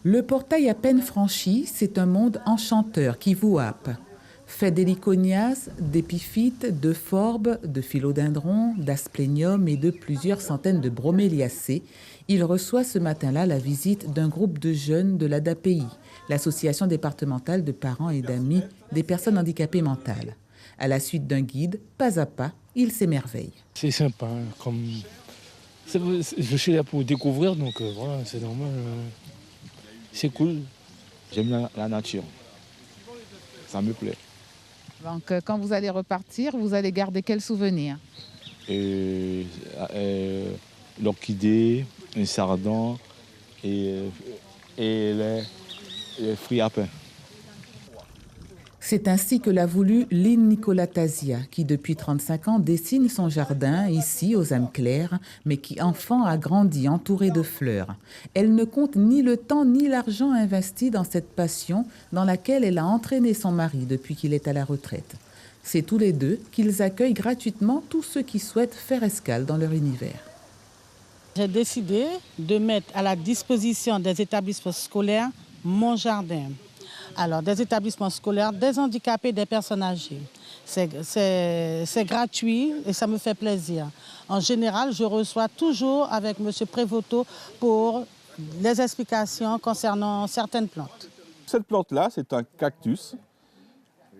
Le portail à peine franchi, c'est un monde enchanteur qui vous happe. Fait d'héliconias, d'épiphytes, de forbes, de philodendrons, d'asplénium et de plusieurs centaines de broméliacées, il reçoit ce matin-là la visite d'un groupe de jeunes de l'ADAPI, l'association départementale de parents et d'amis des personnes handicapées mentales. À la suite d'un guide, pas à pas, il s'émerveille. C'est sympa, comme je suis là pour découvrir, donc voilà, c'est normal. C'est cool. J'aime la nature. Ça me plaît. Donc quand vous allez repartir, vous allez garder quel souvenir? L'orchidée, un sardin et les fruits à pain. C'est ainsi que l'a voulu Lynn Nicolas Tazia, qui depuis 35 ans dessine son jardin ici aux âmes claires, mais qui enfant a grandi entourée de fleurs. Elle ne compte ni le temps ni l'argent investi dans cette passion dans laquelle elle a entraîné son mari depuis qu'il est à la retraite. C'est tous les deux qu'ils accueillent gratuitement tous ceux qui souhaitent faire escale dans leur univers. J'ai décidé de mettre à la disposition des établissements scolaires mon jardin. Alors, des établissements scolaires, des handicapés, des personnes âgées. C'est gratuit et ça me fait plaisir. En général, je reçois toujours avec M. Prévoto pour les explications concernant certaines plantes. Cette plante-là, c'est un cactus.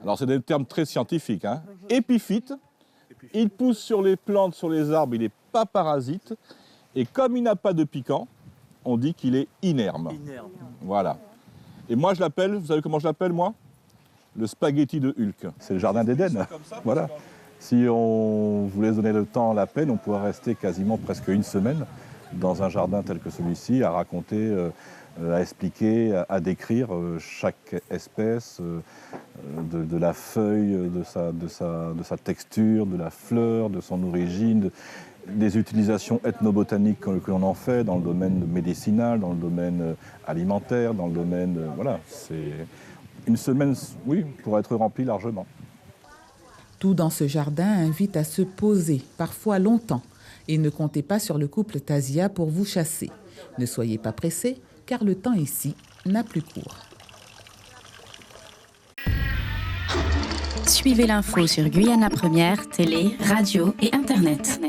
Alors, c'est des termes très scientifiques. Épiphyte. Il pousse sur les plantes, sur les arbres, il n'est pas parasite. Et comme il n'a pas de piquant, on dit qu'il est inerme. Voilà. Et moi, je l'appelle, vous savez comment je l'appelle, moi? Le spaghetti de Hulk. C'est le jardin d'Éden. Voilà. Si on voulait donner le temps, la peine, on pourrait rester quasiment presque une semaine dans un jardin tel que celui-ci, à raconter, à expliquer, à décrire chaque espèce, de la feuille, de sa texture, de la fleur, de son origine, des utilisations ethnobotaniques que l'on en fait dans le domaine médicinal, dans le domaine alimentaire, dans le domaine... voilà, c'est une semaine, oui, pour être remplie largement. Tout dans ce jardin invite à se poser, parfois longtemps. Et ne comptez pas sur le couple Tazia pour vous chasser. Ne soyez pas pressés, car le temps ici n'a plus cours. Suivez l'info sur Guyana Première, télé, radio et Internet.